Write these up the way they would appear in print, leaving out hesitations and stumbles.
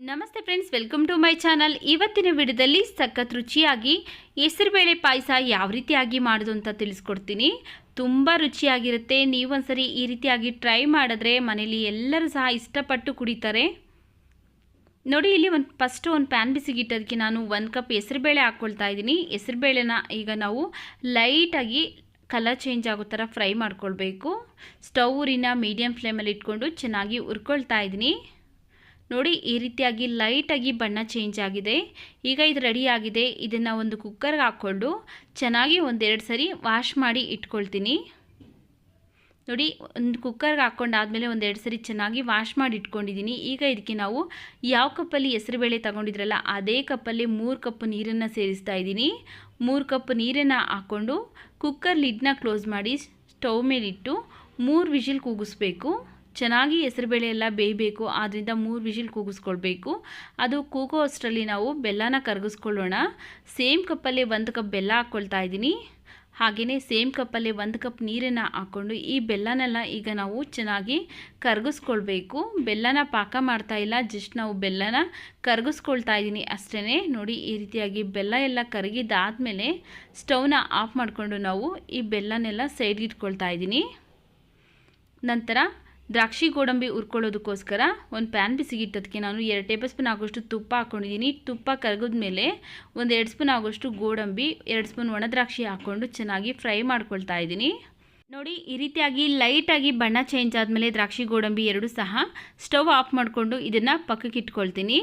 ನಮಸ್ತೆ friends, welcome to my channel. ಇವತ್ತಿನ ವಿಡಿಯೋದಲ್ಲಿ ಸಖತ್ ರುಚಿಯಾಗಿ ಹೆಸರುಬೇಳೆ ಪಾಯಸ ಯಾವ ರೀತಿಯಾಗಿ ಮಾಡೋದು ಅಂತ ತಿಳಿಸ್ಕೊಡ್ತೀನಿ. ತುಂಬ ರುಚಿಯಾಗಿರುತ್ತೆ. ನೀವೊಂದ್ಸರಿ ಈ ರೀತಿಯಾಗಿ ಟ್ರೈ ಮಾಡಿದ್ರೆ ಮನೇಲಿ ಎಲ್ಲರೂ ಸಹ ಇಷ್ಟಪಟ್ಟು ಕುಡಿತಾರೆ. ನೋಡಿ, ಇಲ್ಲಿ ಫಸ್ಟು ಒಂದು ಪ್ಯಾನ್ ಬಿಸಿಗಿಟ್ಟೋದಕ್ಕೆ ನಾನು 1 ಕಪ್ ಹೆಸರುಬೇಳೆ ಹಾಕ್ಕೊಳ್ತಾ ಇದ್ದೀನಿ. ಹೆಸರುಬೇಳೆನ ಈಗ ನಾವು ಲೈಟಾಗಿ ಕಲರ್ ಚೇಂಜ್ ಆಗೋ ಥರ ಫ್ರೈ ಮಾಡ್ಕೊಳ್ಬೇಕು. ಸ್ಟವ್ ಉರಿನ ಮೀಡಿಯಮ್ ಫ್ಲೇಮಲ್ಲಿ ಇಟ್ಕೊಂಡು ಚೆನ್ನಾಗಿ ಹುರ್ಕೊಳ್ತಾ ಇದ್ದೀನಿ. ನೋಡಿ, ಈ ರೀತಿಯಾಗಿ ಲೈಟಾಗಿ ಬಣ್ಣ ಚೇಂಜ್ ಆಗಿದೆ. ಈಗ ಇದು ರೆಡಿ ಆಗಿದೆ. ಇದನ್ನು ಒಂದು ಕುಕ್ಕರ್ಗೆ ಹಾಕ್ಕೊಂಡು ಚೆನ್ನಾಗಿ ಒಂದೆರಡು ಸರಿ ವಾಶ್ ಮಾಡಿ ಇಟ್ಕೊಳ್ತೀನಿ. ನೋಡಿ, ಒಂದು ಕುಕ್ಕರ್ಗೆ ಹಾಕ್ಕೊಂಡಾದಮೇಲೆ ಒಂದೆರಡು ಸರಿ ಚೆನ್ನಾಗಿ ವಾಶ್ ಮಾಡಿ ಇಟ್ಕೊಂಡಿದ್ದೀನಿ. ಈಗ ಇದಕ್ಕೆ ನಾವು ಯಾವ ಕಪ್ಪಲ್ಲಿ ಹೆಸರುಬೇಳೆ ತಗೊಂಡಿದ್ರಲ್ಲ ಅದೇ ಕಪ್ಪಲ್ಲಿ 3 ಕಪ್ ನೀರನ್ನು ಸೇರಿಸ್ತಾ ಇದ್ದೀನಿ. 3 ಕಪ್ ನೀರನ್ನು ಹಾಕ್ಕೊಂಡು ಕುಕ್ಕರ್ ಲಿಡ್ನ ಕ್ಲೋಸ್ ಮಾಡಿ ಸ್ಟವ್ ಮೇಲಿಟ್ಟು 3 ವಿಷಿಲ್ ಕೂಗಿಸ್ಬೇಕು. ಚೆನ್ನಾಗಿ ಹೆಸರುಬೇಳೆ ಎಲ್ಲ ಬೇಯಬೇಕು. ಆದ್ದರಿಂದ 3 ವಿಷಿಲ್ ಕೂಗಿಸ್ಕೊಳ್ಬೇಕು. ಅದು ಕೂಗೋ ಅಷ್ಟರಲ್ಲಿ ನಾವು ಬೆಲ್ಲನ ಕರಗಿಸ್ಕೊಳ್ಳೋಣ. ಸೇಮ್ ಕಪ್ಪಲ್ಲೇ 1 ಕಪ್ ಬೆಲ್ಲ ಹಾಕ್ಕೊಳ್ತಾ ಇದ್ದೀನಿ. ಹಾಗೆಯೇ ಸೇಮ್ ಕಪ್ಪಲ್ಲೇ 1 ಕಪ್ ನೀರನ್ನು ಹಾಕ್ಕೊಂಡು ಈ ಬೆಲ್ಲನೆಲ್ಲ ಈಗ ನಾವು ಚೆನ್ನಾಗಿ ಕರಗಿಸ್ಕೊಳ್ಬೇಕು. ಬೆಲ್ಲನ ಪಾಕ ಮಾಡ್ತಾ ಇಲ್ಲ, ಜಸ್ಟ್ ನಾವು ಬೆಲ್ಲನ ಕರಗಿಸ್ಕೊಳ್ತಾ ಇದ್ದೀನಿ ಅಷ್ಟೇ. ನೋಡಿ, ಈ ರೀತಿಯಾಗಿ ಬೆಲ್ಲ ಎಲ್ಲ ಕರಗಿದಾದಮೇಲೆ ಸ್ಟವ್ನ ಆಫ್ ಮಾಡಿಕೊಂಡು ನಾವು ಈ ಬೆಲ್ಲನೆಲ್ಲ ಸೈಡ್ಗೆ ಇಟ್ಕೊಳ್ತಾ ಇದ್ದೀನಿ. ನಂತರ ದ್ರಾಕ್ಷಿ ಗೋಡಂಬಿ ಹುರ್ಕೊಳ್ಳೋದಕ್ಕೋಸ್ಕರ ಒಂದು ಪ್ಯಾನ್ ಬಿಸಿಗಿಟ್ಟೋದಕ್ಕೆ ನಾನು 2 ಟೇಬಲ್ ಸ್ಪೂನ್ ಆಗೋಷ್ಟು ತುಪ್ಪ ಹಾಕ್ಕೊಂಡಿದ್ದೀನಿ. ತುಪ್ಪ ಕರಗಿದ ಮೇಲೆ 1-2 ಸ್ಪೂನ್ ಆಗೋಷ್ಟು ಗೋಡಂಬಿ, 2 ಸ್ಪೂನ್ ಒಣ ದ್ರಾಕ್ಷಿ ಹಾಕ್ಕೊಂಡು ಚೆನ್ನಾಗಿ ಫ್ರೈ ಮಾಡ್ಕೊಳ್ತಾ ಇದ್ದೀನಿ. ನೋಡಿ, ಈ ರೀತಿಯಾಗಿ ಲೈಟಾಗಿ ಬಣ್ಣ ಚೇಂಜ್ ಆದಮೇಲೆ ದ್ರಾಕ್ಷಿ ಗೋಡಂಬಿ ಎರಡೂ ಸಹ ಸ್ಟವ್ ಆಫ್ ಮಾಡಿಕೊಂಡು ಇದನ್ನು ಪಕ್ಕಕ್ಕೆ ಇಟ್ಕೊಳ್ತೀನಿ.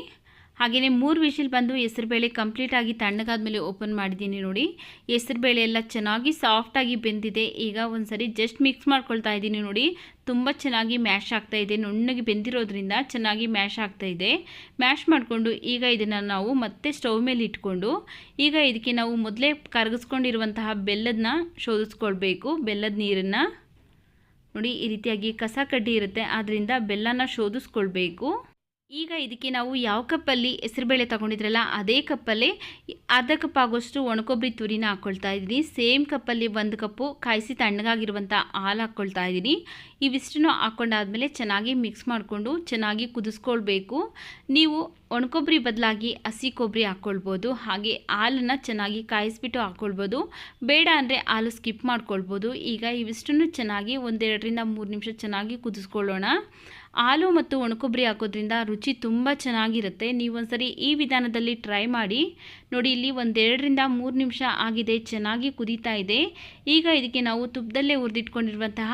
ಹಾಗೆಯೇ 3 ವಿಷಿಲ್ ಬಂದು ಹೆಸರುಬೇಳೆ ಕಂಪ್ಲೀಟಾಗಿ ತಣ್ಣಗಾದ್ಮೇಲೆ ಓಪನ್ ಮಾಡಿದ್ದೀನಿ. ನೋಡಿ, ಹೆಸರುಬೇಳೆ ಎಲ್ಲ ಚೆನ್ನಾಗಿ ಸಾಫ್ಟಾಗಿ ಬೆಂದಿದೆ. ಈಗ ಒಂದು ಸರಿ ಜಸ್ಟ್ ಮಿಕ್ಸ್ ಮಾಡ್ಕೊಳ್ತಾ ಇದ್ದೀನಿ. ನೋಡಿ, ತುಂಬ ಚೆನ್ನಾಗಿ ಮ್ಯಾಶ್ ಆಗ್ತಾಯಿದೆ. ನುಣ್ಣಗೆ ಬೆಂದಿರೋದ್ರಿಂದ ಚೆನ್ನಾಗಿ ಮ್ಯಾಶ್ ಆಗ್ತಾಯಿದೆ. ಮ್ಯಾಶ್ ಮಾಡಿಕೊಂಡು ಈಗ ಇದನ್ನು ನಾವು ಮತ್ತೆ ಸ್ಟವ್ ಮೇಲೆ ಇಟ್ಕೊಂಡು ಈಗ ಇದಕ್ಕೆ ನಾವು ಮೊದಲೇ ಕರಗಿಸ್ಕೊಂಡಿರುವಂತಹ ಬೆಲ್ಲದನ್ನ ಶೋಧಿಸ್ಕೊಳ್ಬೇಕು. ಬೆಲ್ಲದ ನೀರನ್ನು ನೋಡಿ, ಈ ರೀತಿಯಾಗಿ ಕಸ ಕಡ್ಡಿ ಇರುತ್ತೆ, ಆದ್ದರಿಂದ ಬೆಲ್ಲನ ಶೋಧಿಸ್ಕೊಳ್ಬೇಕು. ಈಗ ಇದಕ್ಕೆ ನಾವು ಯಾವ ಕಪ್ಪಲ್ಲಿ ಹೆಸರುಬೇಳೆ ತಗೊಂಡಿದ್ರಲ್ಲ ಅದೇ ಕಪ್ಪಲ್ಲೇ ಅರ್ಧ ಕಪ್ ಆಗೋಷ್ಟು ಒಣಕೊಬ್ಬರಿ ತುರಿನ ಹಾಕ್ಕೊಳ್ತಾ ಇದ್ದೀನಿ. ಸೇಮ್ ಕಪ್ಪಲ್ಲಿ 1 ಕಪ್ಪು ಕಾಯಿಸಿ ತಣ್ಣಗಾಗಿರುವಂಥ ಹಾಲು ಹಾಕ್ಕೊಳ್ತಾ ಇದ್ದೀನಿ. ಇವಿಷ್ಟನ್ನು ಹಾಕ್ಕೊಂಡಾದ್ಮೇಲೆ ಚೆನ್ನಾಗಿ ಮಿಕ್ಸ್ ಮಾಡಿಕೊಂಡು ಚೆನ್ನಾಗಿ ಕುದಿಸ್ಕೊಳ್ಬೇಕು. ನೀವು ಒಣಕೊಬ್ಬರಿ ಬದಲಾಗಿ ಹಸಿ ಕೊಬ್ಬರಿ ಹಾಕ್ಕೊಳ್ಬೋದು. ಹಾಗೆ ಹಾಲನ್ನು ಚೆನ್ನಾಗಿ ಕಾಯಿಸ್ಬಿಟ್ಟು ಹಾಕ್ಕೊಳ್ಬೋದು. ಬೇಡ ಅಂದರೆ ಹಾಲು ಸ್ಕಿಪ್ ಮಾಡ್ಕೊಳ್ಬೋದು. ಈಗ ಇವಿಷ್ಟನ್ನು ಚೆನ್ನಾಗಿ 1-2ರಿಂದ 3 ನಿಮಿಷ ಚೆನ್ನಾಗಿ ಕುದಿಸ್ಕೊಳ್ಳೋಣ. ಹಾಲು ಮತ್ತು ಒಣಕೊಬ್ಬರಿ ಹಾಕೋದ್ರಿಂದ ರುಚಿ ತುಂಬ ಚೆನ್ನಾಗಿರುತ್ತೆ. ನೀವೊಂದ್ಸರಿ ಈ ವಿಧಾನದಲ್ಲಿ ಟ್ರೈ ಮಾಡಿ ನೋಡಿ. ಇಲ್ಲಿ 1-2ರಿಂದ 3 ನಿಮಿಷ ಆಗಿದೆ, ಚೆನ್ನಾಗಿ ಕುದೀತಾ ಇದೆ. ಈಗ ಇದಕ್ಕೆ ನಾವು ತುಪ್ಪದಲ್ಲೇ ಹುರಿದಿಟ್ಕೊಂಡಿರುವಂತಹ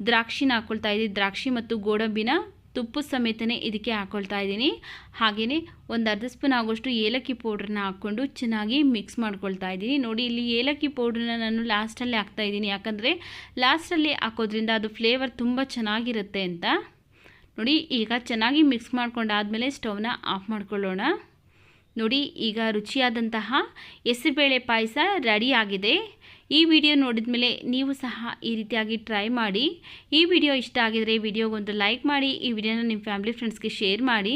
ದ್ರಾಕ್ಷಿನ ಹಾಕ್ಕೊಳ್ತಾ ಇದ್ದೀವಿ. ದ್ರಾಕ್ಷಿ ಮತ್ತು ಗೋಡಂಬಿನ ತುಪ್ಪದ ಸಮೇತನೇ ಇದಕ್ಕೆ ಹಾಕ್ಕೊಳ್ತಾ ಇದ್ದೀನಿ. ಹಾಗೆಯೇ ಒಂದು ಅರ್ಧ ಸ್ಪೂನ್ ಆಗೋಷ್ಟು ಏಲಕ್ಕಿ ಪೌಡ್ರನ್ನ ಹಾಕ್ಕೊಂಡು ಚೆನ್ನಾಗಿ ಮಿಕ್ಸ್ ಮಾಡ್ಕೊಳ್ತಾ ಇದ್ದೀನಿ. ನೋಡಿ, ಇಲ್ಲಿ ಏಲಕ್ಕಿ ಪೌಡ್ರನ್ನ ನಾನು ಲಾಸ್ಟಲ್ಲಿ ಹಾಕ್ತಾಯಿದ್ದೀನಿ, ಯಾಕಂದರೆ ಲಾಸ್ಟಲ್ಲಿ ಹಾಕೋದ್ರಿಂದ ಅದು ಫ್ಲೇವರ್ ತುಂಬ ಚೆನ್ನಾಗಿರುತ್ತೆ ಅಂತ. ನೋಡಿ, ಈಗ ಚೆನ್ನಾಗಿ ಮಿಕ್ಸ್ ಮಾಡ್ಕೊಂಡಾದಮೇಲೆ ಸ್ಟವ್ನ ಆಫ್ ಮಾಡ್ಕೊಳ್ಳೋಣ. ನೋಡಿ, ಈಗ ರುಚಿಯಾದಂತಹ ಹೆಸರುಬೇಳೆ ಪಾಯಸ ರೆಡಿ ಆಗಿದೆ. ಈ ವಿಡಿಯೋ ನೋಡಿದ ಮೇಲೆ ನೀವು ಸಹ ಈ ರೀತಿಯಾಗಿ ಟ್ರೈ ಮಾಡಿ. ಈ ವಿಡಿಯೋ ಇಷ್ಟ ಆಗಿದರೆ ವಿಡಿಯೋಗೊಂದು ಲೈಕ್ ಮಾಡಿ. ಈ ವಿಡಿಯೋನ ನಿಮ್ಮ ಫ್ಯಾಮಿಲಿ ಫ್ರೆಂಡ್ಸ್ಗೆ ಶೇರ್ ಮಾಡಿ.